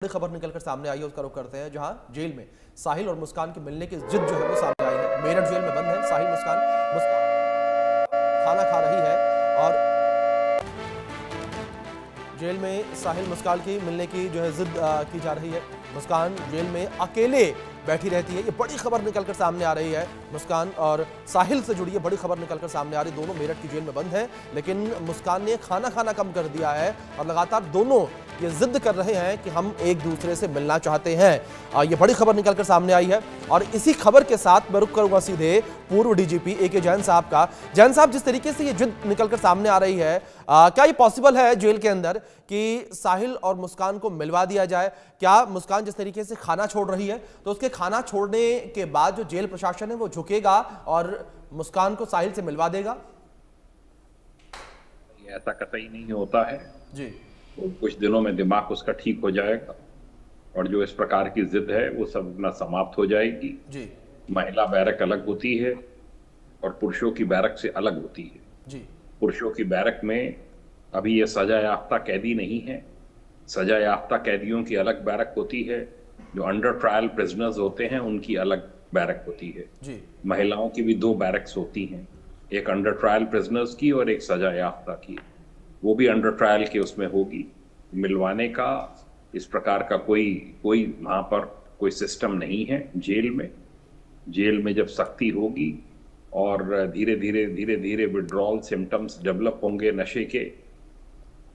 खबर निकलकर सामने आई है उसका रुख करते हैं, जहां जेल में साहिल और मुस्कान के मिलने की जिद जो है वो सामने आई है। मेरठ जेल में बंद है साहिल। मुस्कान खाना खा रही है और जेल में साहिल मुस्कान की मिलने की जो है जिद की जा रही है। मुस्कान जेल में अकेले बैठी रहती है। ये बड़ी खबर निकलकर सामने आ रही है। मुस्कान और साहिल से जुड़ी ये बड़ी खबर निकलकर सामने आ रही। दोनों मेरठ की जेल में बंद हैं, लेकिन मुस्कान ने खाना खाना कम कर दिया है और लगातार दोनों ये जिद कर रहे हैं कि हम एक दूसरे से मिलना चाहते हैं। ये बड़ी खबर निकलकर सामने आई है और इसी खबर के साथ मैं रुक करूंगा सीधे पूर्व डीजीपी ए.के. जैन साहब का। जैन साहब, जिस तरीके से ये जिद निकलकर सामने आ रही है, क्या ये पॉसिबल है जेल के अंदर कि साहिल और मुस्कान को मिलवा दिया जाए? क्या मुस्कान जिस तरीके से खाना छोड़ रही है तो उसके खाना छोड़ने के बाद जो जेल प्रशासन है वो झुकेगा और मुस्कान को साहिल से मिलवा देगा? ऐसा कतई नहीं होता है जी। तो कुछ दिनों में दिमाग उसका ठीक हो जाएगा और जो इस प्रकार की जिद है वो सब अपना समाप्त हो जाएगी। जी। महिला बैरक अलग होती है और पुरुषों की बैरक से अलग होती है। जी। पुरुषों की बैरक में अभी ये सजा याफ्ता कैदी नहीं है। सजा याफ्ता कैदियों की अलग बैरक होती है। जो अंडर ट्रायल प्रिजनर्स होते हैं उनकी अलग बैरक होती है। जी। महिलाओं की भी दो बैरक्स होती हैं, एक अंडर ट्रायल प्रिजनर्स की और एक सजा याफ्ता की। वो भी अंडर ट्रायल के उसमें होगी। मिलवाने का इस प्रकार का कोई वहां पर कोई सिस्टम नहीं है जेल में। जेल में जब सख्ती होगी और धीरे धीरे विड्रॉल सिम्टम्स डेवलप होंगे नशे के,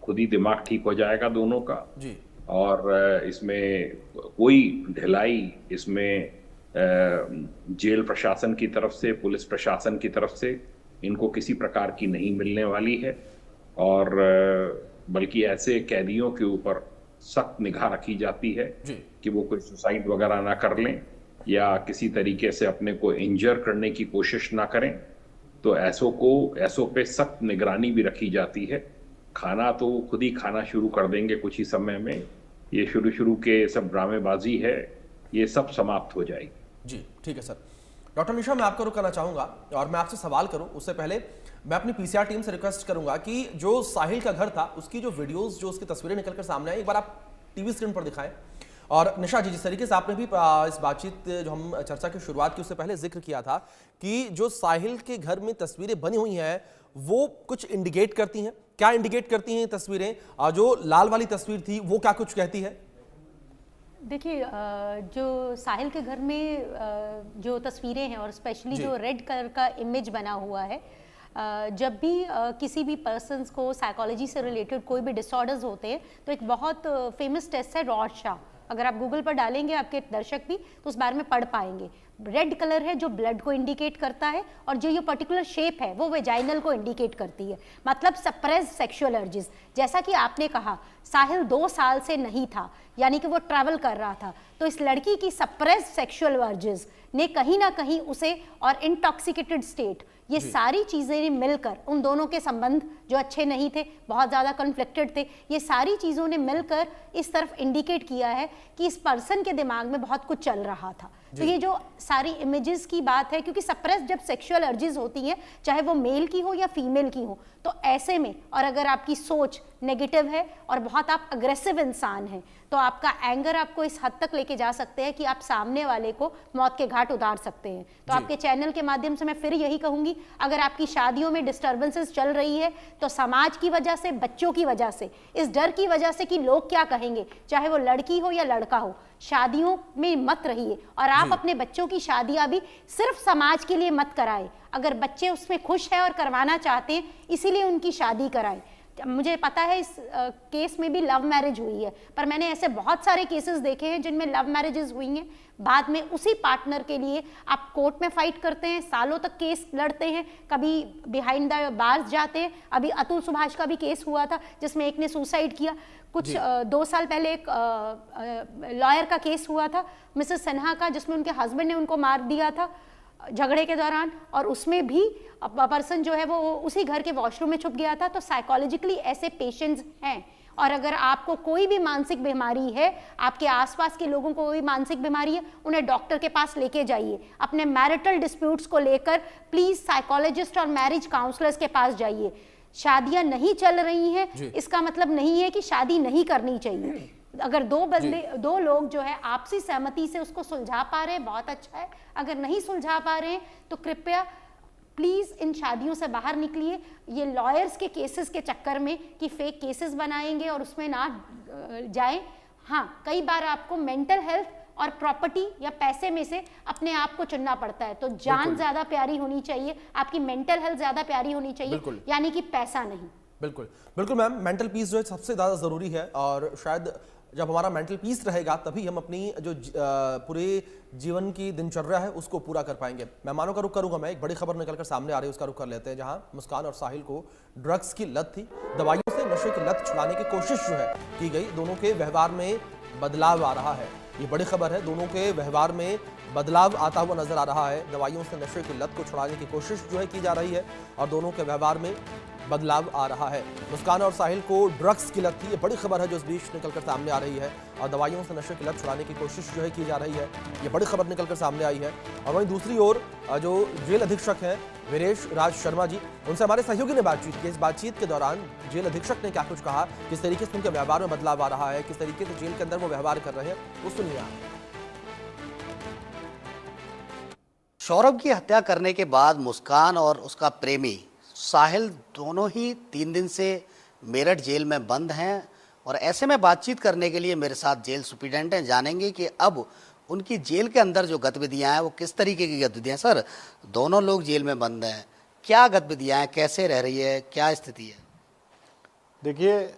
खुद ही दिमाग ठीक हो जाएगा दोनों का। जी। और इसमें कोई ढिलाई इसमें जेल प्रशासन की तरफ से, पुलिस प्रशासन की तरफ से इनको किसी प्रकार की नहीं मिलने वाली है। और बल्कि ऐसे कैदियों के ऊपर सख्त निगाह रखी जाती है कि वो कोई सुसाइड वगैरह ना कर लें या किसी तरीके से अपने को इंजर करने की कोशिश ना करें। तो ऐसों पे सख्त निगरानी भी रखी जाती है। खाना तो खुद ही खाना शुरू कर देंगे कुछ ही समय में। ये शुरू के सब ड्रामेबाजी है, ये सब समाप्त हो जाएगी। जी ठीक है सर। डॉक्टर निशा, मैं आपका रुख करना चाहूंगा और मैं आपसे सवाल करूं उससे पहले मैं अपनी पीसीआर टीम से रिक्वेस्ट करूंगा कि जो साहिल का घर था उसकी जो वीडियोस, जो उसकी तस्वीरें निकलकर सामने आई, एक बार आप टीवी स्क्रीन पर दिखाएं। और निशा जी, जिस तरीके से आपने भी इस बातचीत जो हम चर्चा की शुरुआत की उससे पहले जिक्र किया था कि जो साहिल के घर में तस्वीरें बनी हुई हैं वो कुछ इंडिकेट करती हैं। क्या इंडिकेट करती हैं तस्वीरें? जो लाल वाली तस्वीर थी वो क्या कुछ कहती है? देखिए, जो साहिल के घर में जो तस्वीरें हैं और स्पेशली जो रेड कलर का इमेज बना हुआ है, जब भी किसी भी पर्सन्स को साइकोलॉजी से रिलेटेड कोई भी डिसऑर्डर्स होते हैं तो एक बहुत फेमस टेस्ट है रॉर्शा। अगर आप गूगल पर डालेंगे, आपके दर्शक भी तो उस बारे में पढ़ पाएंगे। रेड कलर है जो ब्लड को इंडिकेट करता है और जो ये पर्टिकुलर शेप है वो वेजाइनल को इंडिकेट करती है, मतलब सप्रेस्ड सेक्सुअल अर्जेस। जैसा कि आपने कहा, साहिल 2 साल से नहीं था, यानी कि वो ट्रैवल कर रहा था, तो इस लड़की की सप्रेस्ड सेक्सुअल अर्जेस ने कहीं ना कहीं उसे, और इंटॉक्सिकेटेड स्टेट, ये सारी चीज़ें मिलकर उन दोनों के संबंध जो अच्छे नहीं थे, बहुत ज़्यादा कन्फ्लिक्टेड थे, ये सारी चीज़ों ने मिलकर इस तरफ इंडिकेट किया है कि इस पर्सन के दिमाग में बहुत कुछ चल रहा था। तो ये जो सारी इमेजेस की बात है, क्योंकि सप्रेस जब सेक्सुअल अर्जेस होती हैं, चाहे वो मेल की हो या फीमेल की हो, तो ऐसे में, और अगर आपकी सोच नेगेटिव है और बहुत आप अग्रेसिव इंसान हैं, तो आपका एंगर आपको इस हद तक लेके जा सकते हैं कि आप सामने वाले को मौत के घाट उतार सकते हैं। तो आपके चैनल के माध्यम से मैं फिर यही कहूंगी, अगर आपकी शादियों में डिस्टर्बेंसेस चल रही है तो समाज की वजह से, बच्चों की वजह से, इस डर की वजह से कि लोग क्या कहेंगे, चाहे वो लड़की हो या लड़का हो, शादियों में मत रहिए। और आप अपने बच्चों की शादियां भी सिर्फ समाज के लिए मत कराएं। अगर बच्चे उसमें खुश हैं और करवाना चाहते हैं, इसीलिए उनकी शादी कराएं। मुझे पता है इस केस में भी लव मैरिज हुई है, पर मैंने ऐसे बहुत सारे केसेस देखे हैं जिनमें लव मैरिजेस हुई हैं, बाद में उसी पार्टनर के लिए आप कोर्ट में फाइट करते हैं, सालों तक केस लड़ते हैं, कभी बिहाइंड द बार्स जाते हैं। अभी अतुल सुभाष का भी केस हुआ था जिसमें एक ने सुसाइड किया। कुछ 2 साल पहले एक लॉयर का केस हुआ था, मिसेस सिन्हा का, जिसमें उनके हस्बैंड ने उनको मार दिया था झगड़े के दौरान, और उसमें भी पर्सन जो है वो उसी घर के वॉशरूम में छुप गया था। तो साइकोलॉजिकली ऐसे पेशेंट्स हैं। और अगर आपको कोई भी मानसिक बीमारी है, आपके आसपास के लोगों को कोई मानसिक बीमारी है, उन्हें डॉक्टर के पास लेके जाइए। अपने मैरिटल डिस्प्यूट्स को लेकर प्लीज साइकोलॉजिस्ट और मैरिज काउंसलर्स के पास जाइए। शादियां नहीं चल रही हैं इसका मतलब नहीं है कि शादी नहीं करनी चाहिए। अगर दो लोग जो है आपसी सहमति से उसको सुलझा पा रहे हैं, बहुत अच्छा है। अगर नहीं सुलझा पा रहे हैं तो कृपया प्लीज इन शादियों से बाहर निकलिए। ये लॉयर्स के केसेस के चक्कर में कि फेक केसेस बनाएंगे और उसमें ना जाएं। हाँ, कई बार आपको मेंटल हेल्थ और प्रॉपर्टी या पैसे में से अपने आप को चुनना पड़ता है, तो जान ज्यादा प्यारी होनी चाहिए, आपकी मेंटल हेल्थ ज्यादा प्यारी होनी चाहिए, यानी कि पैसा नहीं। बिल्कुल बिल्कुल मैम, मेंटल पीस जो है सबसे ज़्यादा ज़रूरी है, और शायद जब हमारा मेंटल पीस रहेगा तभी हम अपनी जो पूरे जीवन की दिनचर्या है उसको पूरा कर पाएंगे। मेहमानों का रुख करूंगा मैं, एक बड़ी खबर निकलकर सामने आ रही है, उसका रुख कर लेते हैं। जहां मुस्कान और साहिल को ड्रग्स की लत थी, दवाइयों से नशे की लत छुड़ाने की कोशिश जो है की गई, दोनों के व्यवहार में बदलाव आ रहा है। ये बड़ी खबर है, दोनों के व्यवहार में बदलाव आता हुआ नजर आ रहा है। दवाइयों से नशे की लत को छुड़ाने की कोशिश जो है की जा रही है और दोनों के व्यवहार में बदलाव आ रहा है। मुस्कान और साहिल को ड्रग्स की लत थी, ये बड़ी खबर है जो इस बीच निकलकर सामने आ रही है, और दवाइयों से नशे की लत छुड़ाने की कोशिश जो है की जा रही है, ये बड़ी खबर निकलकर सामने आई है। और वहीं दूसरी ओर जो जेल अधीक्षक हैं वीरेश राज शर्मा जी, उनसे हमारे सहयोगी ने बातचीत की। इस बातचीत के दौरान जेल अधीक्षक ने क्या कुछ कहा, किस तरीके से उनके व्यवहार में बदलाव आ रहा है, किस तरीके से जेल के अंदर वो व्यवहार कर रहे हैं, वो सुनिए आप। सौरभ की हत्या करने के बाद मुस्कान और उसका प्रेमी साहिल दोनों ही 3 दिन से मेरठ जेल में बंद हैं, और ऐसे में बातचीत करने के लिए मेरे साथ जेल सुप्रीडेंट हैं। जानेंगे कि अब उनकी जेल के अंदर जो गतिविधियां हैं वो किस तरीके की गतिविधियां। सर, दोनों लोग जेल में बंद हैं, क्या गतिविधियां हैं, कैसे रह रही है, क्या स्थिति है? देखिए,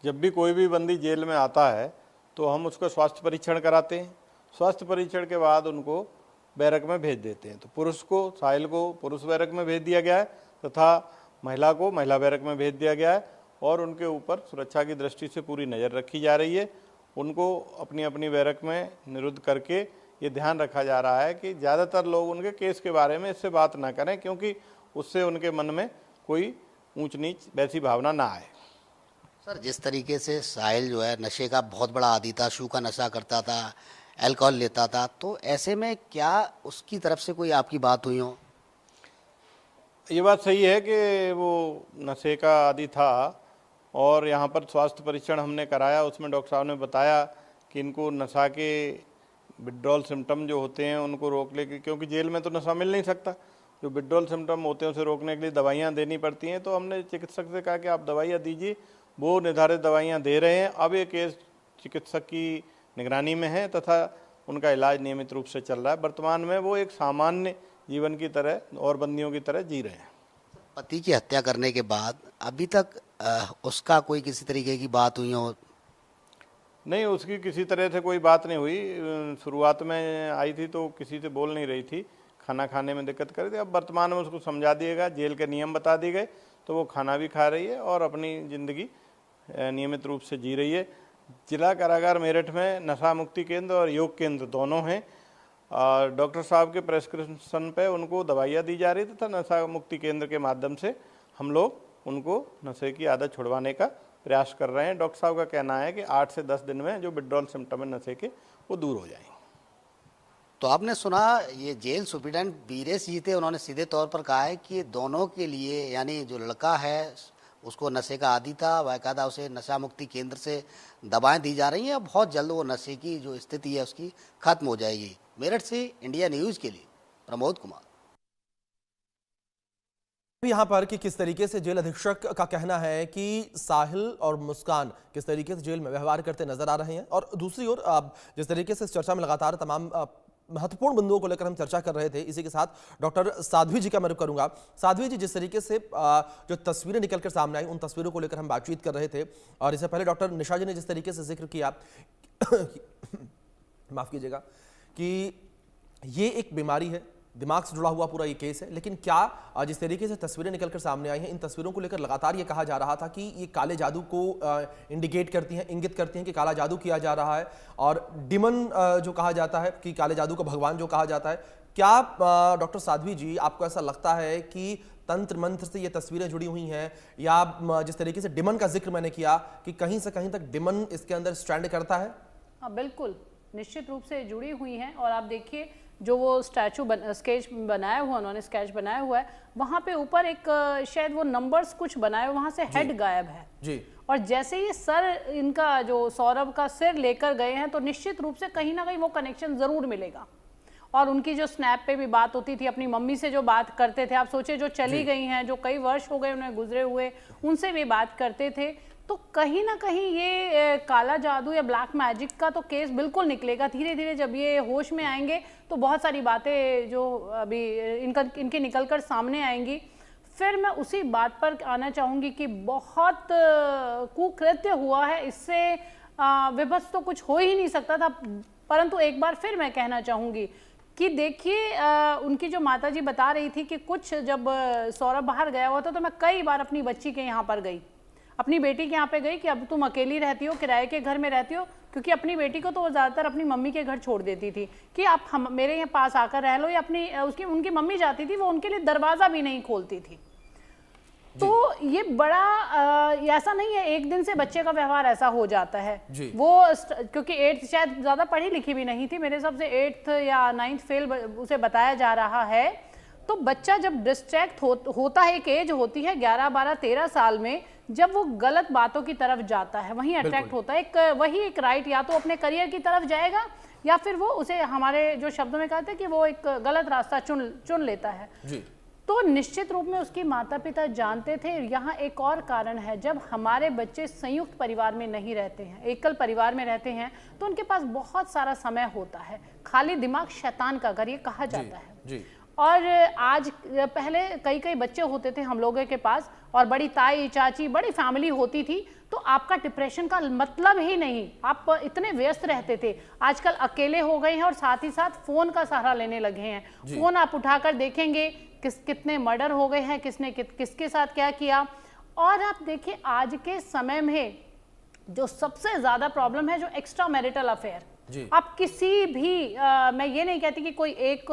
जब भी कोई भी बंदी जेल में आता है तो हम उसका स्वास्थ्य परीक्षण कराते हैं। स्वास्थ्य परीक्षण के बाद उनको बैरक में भेज देते हैं। तो पुरुष को, साहिल को पुरुष बैरक में भेज दिया गया है तथा महिला को महिला बैरक में भेज दिया गया है, और उनके ऊपर सुरक्षा की दृष्टि से पूरी नज़र रखी जा रही है। उनको अपनी अपनी बैरक में निरुद्ध करके ये ध्यान रखा जा रहा है कि ज़्यादातर लोग उनके केस के बारे में इससे बात ना करें, क्योंकि उससे उनके मन में कोई ऊंच नीच वैसी भावना ना आए। सर, जिस तरीके से साहिल जो है नशे का बहुत बड़ा आदी था, शू का नशा करता था, अल्कोहल लेता था, तो ऐसे में क्या उसकी तरफ से कोई आपकी बात हुई हो? ये बात सही है कि वो नशे का आदी था, और यहाँ पर स्वास्थ्य परीक्षण हमने कराया, उसमें डॉक्टर साहब ने बताया कि इनको नशा के विड्रॉल सिम्टम जो होते हैं उनको रोकने के, क्योंकि जेल में तो नशा मिल नहीं सकता, जो विड्रॉल सिम्टम होते हैं उसे रोकने के लिए दवाइयाँ देनी पड़ती हैं। तो हमने चिकित्सक से कहा कि आप दवाइयाँ दीजिए, वो निर्धारित दवाइयाँ दे रहे हैं। अब ये केस चिकित्सक की निगरानी में है तथा उनका इलाज नियमित रूप से चल रहा है। वर्तमान में वो एक सामान्य जीवन की तरह और बंदियों की तरह जी रहे हैं। पति की हत्या करने के बाद अभी तक उसका कोई किसी तरीके की बात हुई हो? नहीं, उसकी किसी तरह से कोई बात नहीं हुई। शुरुआत में आई थी तो किसी से बोल नहीं रही थी, खाना खाने में दिक्कत कर रही थी। अब वर्तमान में उसको समझा दिए गया, जेल के नियम बता दिए गए, तो वो खाना भी खा रही है और अपनी ज़िंदगी नियमित रूप से जी रही है। जिला कारागार मेरठ में नशा मुक्ति केंद्र और योग केंद्र दोनों हैं। डॉक्टर साहब के प्रेस्क्रिप्शन पे उनको दवाइयाँ दी जा रही तथा नशा मुक्ति केंद्र के माध्यम से हम लोग उनको नशे की आदत छुड़वाने का प्रयास कर रहे हैं। डॉक्टर साहब का कहना है कि 8 से 10 दिन में जो विड्रॉल सिम्टम है नशे के वो दूर हो जाएंगे। तो आपने सुना, ये जेल सुप्रीडेंट वीरेश जी थे, उन्होंने सीधे तौर पर कहा है कि दोनों के लिए, यानी जो लड़का है उसको नशे का आदी था, बाकायदा उसे नशा मुक्ति केंद्र से दवाएं दी जा रही हैं, बहुत जल्द वो नशे की जो स्थिति है उसकी खत्म हो जाएगी। मेरठ से इंडिया न्यूज़ के लिए प्रमोद कुमार। यहाँ पर कि किस तरीके से जेल अधीक्षक का कहना है कि साहिल और मुस्कान किस तरीके से जेल में व्यवहार करते नजर आ रहे हैं, और दूसरी ओर जिस तरीके से इस चर्चा में लगातार तमाम महत्वपूर्ण बिंदुओं को लेकर हम चर्चा कर रहे थे। इसी के साथ डॉक्टर साध्वी जी का मैं रुख करूंगा। साध्वी जी, जिस तरीके से जो तस्वीरें निकलकर सामने आई, उन तस्वीरों को लेकर हम बातचीत कर रहे थे, और इससे पहले डॉक्टर निशा जी ने जिस तरीके से जिक्र किया माफ कीजिएगा, कि ये एक बीमारी है, दिमाग से जुड़ा हुआ पूरा ये केस है, लेकिन क्या जिस तरीके से तस्वीरें निकलकर सामने आई हैं, इन तस्वीरों को लेकर लगातार ये कहा जा रहा था कि ये काले जादू को इंडिकेट करती हैं, इंगित करती हैं कि काला जादू किया जा रहा है, और डिमन जो कहा जाता है कि काले जादू का भगवान जो कहा जाता है। क्या डॉक्टर साध्वी जी, आपको ऐसा लगता है कि तंत्र मंत्र से ये तस्वीरें जुड़ी हुई हैं, या जिस तरीके से डिमन का जिक्र मैंने किया कि कहीं से कहीं तक डिमन इसके अंदर स्टैंड करता है? हाँ, बिल्कुल निश्चित रूप से जुड़ी हुई हैं। और आप देखिए जो वो स्केच बनाया हुआ, उन्होंने स्केच बनाया हुआ है, वहाँ पे ऊपर एक शायद वो नंबर्स कुछ बनाए हुए, वहाँ से हेड गायब है जी। और जैसे ही सर इनका जो सौरभ का सिर लेकर गए हैं तो निश्चित रूप से कहीं ना कहीं वो कनेक्शन जरूर मिलेगा। और उनकी जो स्नैप पे भी बात होती थी, अपनी मम्मी से जो बात करते थे, आप सोचे जो चली गई हैं, जो कई वर्ष हो गए उन्हें गुजरे हुए, उनसे भी बात करते थे, तो कहीं ना कहीं ये काला जादू या ब्लैक मैजिक का तो केस बिल्कुल निकलेगा। धीरे धीरे जब ये होश में आएंगे तो बहुत सारी बातें जो अभी इनकी निकल कर सामने आएंगी। फिर मैं उसी बात पर आना चाहूँगी कि बहुत कुकृत्य हुआ है, इससे विभत्स तो कुछ हो ही नहीं सकता था। परंतु एक बार फिर मैं कहना चाहूँगी कि देखिए उनकी जो माताजी बता रही थी कि कुछ जब सौरभ बाहर गया हुआ था तो मैं कई बार अपनी बच्ची के यहाँ पर गई, अपनी बेटी के यहाँ पे गई कि अब तुम अकेली रहती हो, किराए के घर में रहती हो, क्योंकि अपनी बेटी को तो वो ज़्यादातर अपनी मम्मी के घर छोड़ देती थी कि आप हम मेरे यहाँ पास आकर रह लो, या उनकी मम्मी जाती थी, वो उनके लिए दरवाज़ा भी नहीं खोलती थी। तो ये बड़ा ऐसा नहीं है एक दिन से बच्चे का व्यवहार ऐसा हो जाता है वो, क्योंकि 8th शायद ज़्यादा पढ़ी लिखी भी नहीं थी, मेरे हिसाब से 8th या 9th फेल उसे बताया जा रहा है। तो बच्चा जब डिस्ट्रैक्ट होता है, एक एज होती है 11, 12, 13 साल में, जब वो गलत बातों की तरफ जाता है, वहीं अट्रैक्ट होता है, वही एक राइट, या तो अपने करियर की तरफ जाएगा या फिर वो उसे हमारे जो शब्दों में कहते हैं कि वो एक गलत रास्ता चुन लेता है जी। तो निश्चित रूप में उसके माता पिता जानते थे। यहाँ एक और कारण है, जब हमारे बच्चे संयुक्त परिवार में नहीं रहते हैं, एकल परिवार में रहते हैं, तो उनके पास बहुत सारा समय होता है। खाली दिमाग शैतान का घर, ये कहा जाता है जी। और आज पहले कई बच्चे होते थे हम लोगों के पास, और बड़ी ताई चाची बड़ी फैमिली होती थी, तो आपका डिप्रेशन का मतलब ही नहीं, आप इतने व्यस्त रहते थे। आजकल अकेले हो गए हैं और साथ ही साथ फोन का सहारा लेने लगे हैं। फोन आप उठाकर देखेंगे कितने मर्डर हो गए हैं, किसने किसके साथ क्या किया। और आप देखिए आज के समय में जो सबसे ज्यादा प्रॉब्लम है, जो एक्स्ट्रा मैरिटल अफेयर, आप किसी भी मैं ये नहीं कहती कि कोई एक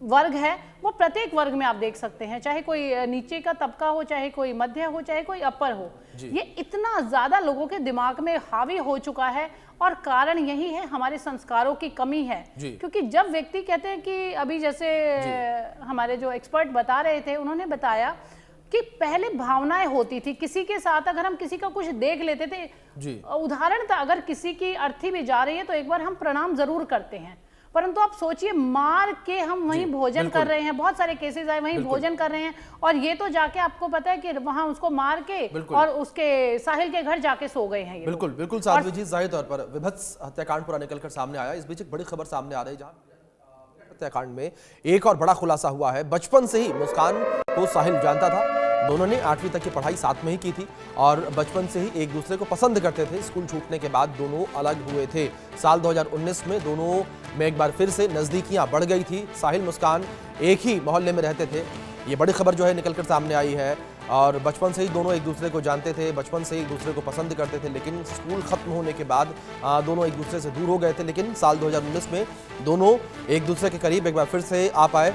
वर्ग है, वो प्रत्येक वर्ग में आप देख सकते हैं, चाहे कोई नीचे का तबका हो, चाहे कोई मध्य हो, चाहे कोई अपर हो, ये इतना ज्यादा लोगों के दिमाग में हावी हो चुका है। और कारण यही है, हमारे संस्कारों की कमी है। क्योंकि जब व्यक्ति कहते हैं कि अभी जैसे हमारे जो एक्सपर्ट बता रहे थे, उन्होंने बताया कि पहले भावनाएं होती थी किसी के साथ, अगर हम किसी का कुछ देख लेते थे, उदाहरण था, अगर किसी की अर्थी भी जा रही है तो एक बार हम प्रणाम जरूर करते हैं, परंतु आप सोचिए मार के हम वहीं भोजन कर रहे हैं, बहुत सारे केसेस आए वहीं भोजन कर रहे हैं, और ये तो जाके आपको पता है कि वहां उसको मार के और उसके साहिल के घर जाके सो गए हैं। बिल्कुल साध्वी जी, जाहिर तौर पर विभत्स हत्याकांड पूरा निकलकर सामने आया। इस बीच एक बड़ी खबर सामने आ रही है, जहां हत्याकांड में एक और बड़ा खुलासा हुआ है। बचपन से ही मुस्कान को साहिल जानता था, दोनों ने 8वीं तक की पढ़ाई साथ में ही की थी और बचपन से ही एक दूसरे को पसंद करते थे। स्कूल छूटने के बाद दोनों अलग हुए थे। साल 2019 में दोनों में एक बार फिर से नजदीकियां बढ़ गई थी। साहिल मुस्कान एक ही मोहल्ले में रहते थे। ये बड़ी खबर जो है निकलकर सामने आई है, और बचपन से ही दोनों एक दूसरे को जानते थे, बचपन से ही एक दूसरे को पसंद करते थे, लेकिन स्कूल खत्म होने के बाद दोनों एक दूसरे से दूर हो गए थे। लेकिन साल 2019 में दोनों एक दूसरे के करीब एक बार फिर से आ पाए।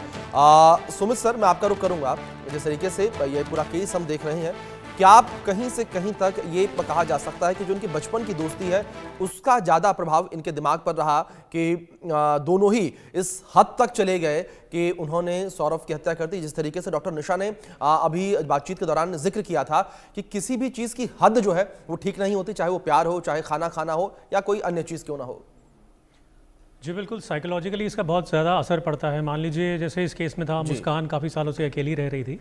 सुमित सर, मैं आपका रुख करूंगा। जिस तरीके से ये पूरा केस हम देख रहे हैं, क्या आप कहीं से कहीं तक ये कहा जा सकता है कि जो उनकी बचपन की दोस्ती है उसका ज्यादा प्रभाव इनके दिमाग पर रहा कि दोनों ही इस हद तक चले गए कि उन्होंने सौरभ की हत्या कर दी? जिस तरीके से डॉक्टर निशा ने अभी बातचीत के दौरान जिक्र किया था कि किसी भी चीज की हद जो है वो ठीक नहीं होती, चाहे वो प्यार हो, चाहे खाना खाना हो, या कोई अन्य चीज क्यों ना हो। जी बिल्कुल, साइकोलॉजिकली इसका बहुत ज़्यादा असर पड़ता है। मान लीजिए जैसे इस केस में था, मुस्कान काफ़ी सालों से अकेली रह रही थी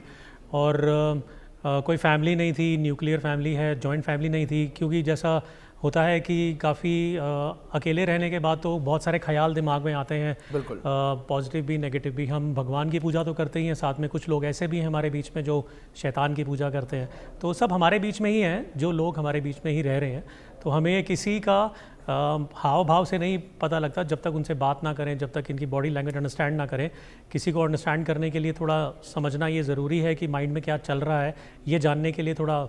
और कोई फैमिली नहीं थी, न्यूक्लियर फैमिली है, जॉइंट फैमिली नहीं थी, क्योंकि जैसा होता है कि काफ़ी अकेले रहने के बाद तो बहुत सारे ख्याल दिमाग में आते हैं, बिल्कुल पॉजिटिव भी नेगेटिव भी। हम भगवान की पूजा तो करते ही हैं, साथ में कुछ लोग ऐसे भी हैं हमारे बीच में जो शैतान की पूजा करते हैं, तो सब हमारे बीच में ही हैं, जो लोग हमारे बीच में ही रह रहे हैं। तो हमें किसी का हाव भाव से नहीं पता लगता, जब तक उनसे बात ना करें, जब तक इनकी बॉडी लैंग्वेज अंडरस्टैंड ना करें। किसी को अंडरस्टैंड करने के लिए थोड़ा समझना ये ज़रूरी है कि माइंड में क्या चल रहा है, ये जानने के लिए थोड़ा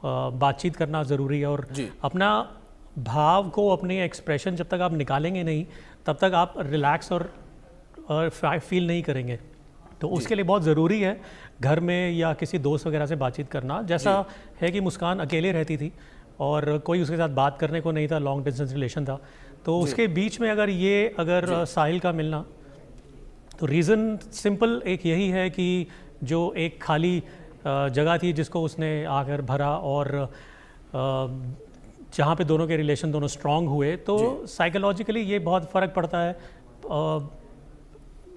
बातचीत करना ज़रूरी है। और अपना भाव को, अपने एक्सप्रेशन जब तक आप निकालेंगे नहीं, तब तक आप रिलैक्स और फील नहीं करेंगे। तो उसके लिए बहुत ज़रूरी है घर में या किसी दोस्त वगैरह से बातचीत करना। जैसा है कि मुस्कान अकेले रहती थी, और कोई उसके साथ बात करने को नहीं था, लॉन्ग डिस्टेंस रिलेशन था। तो उसके बीच में अगर साहिल का मिलना, तो रीज़न सिंपल एक यही है कि जो एक खाली जगह थी जिसको उसने आकर भरा, और जहाँ पे दोनों के रिलेशन दोनों स्ट्रांग हुए, तो साइकोलॉजिकली ये बहुत फ़र्क पड़ता है।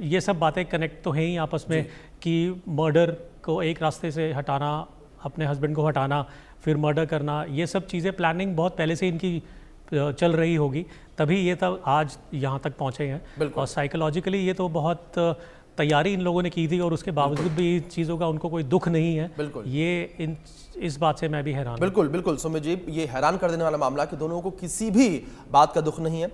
ये सब बातें कनेक्ट तो हैं ही आपस में कि मर्डर को एक रास्ते से हटाना, अपने हस्बैंड को हटाना, फिर मर्डर करना, ये सब चीज़ें प्लानिंग बहुत पहले से इनकी चल रही होगी, तभी ये तब आज यहाँ तक पहुँचे हैं। और साइकोलॉजिकली ये तो बहुत तैयारी इन लोगों ने की थी, और उसके बावजूद भी इन चीज़ों का उनको कोई दुख नहीं है। ये इस बात से मैं भी हैरान हूं। बिल्कुल बिल्कुल सुमित जी, ये हैरान कर देने वाला मामला कि दोनों को किसी भी बात का दुख नहीं है।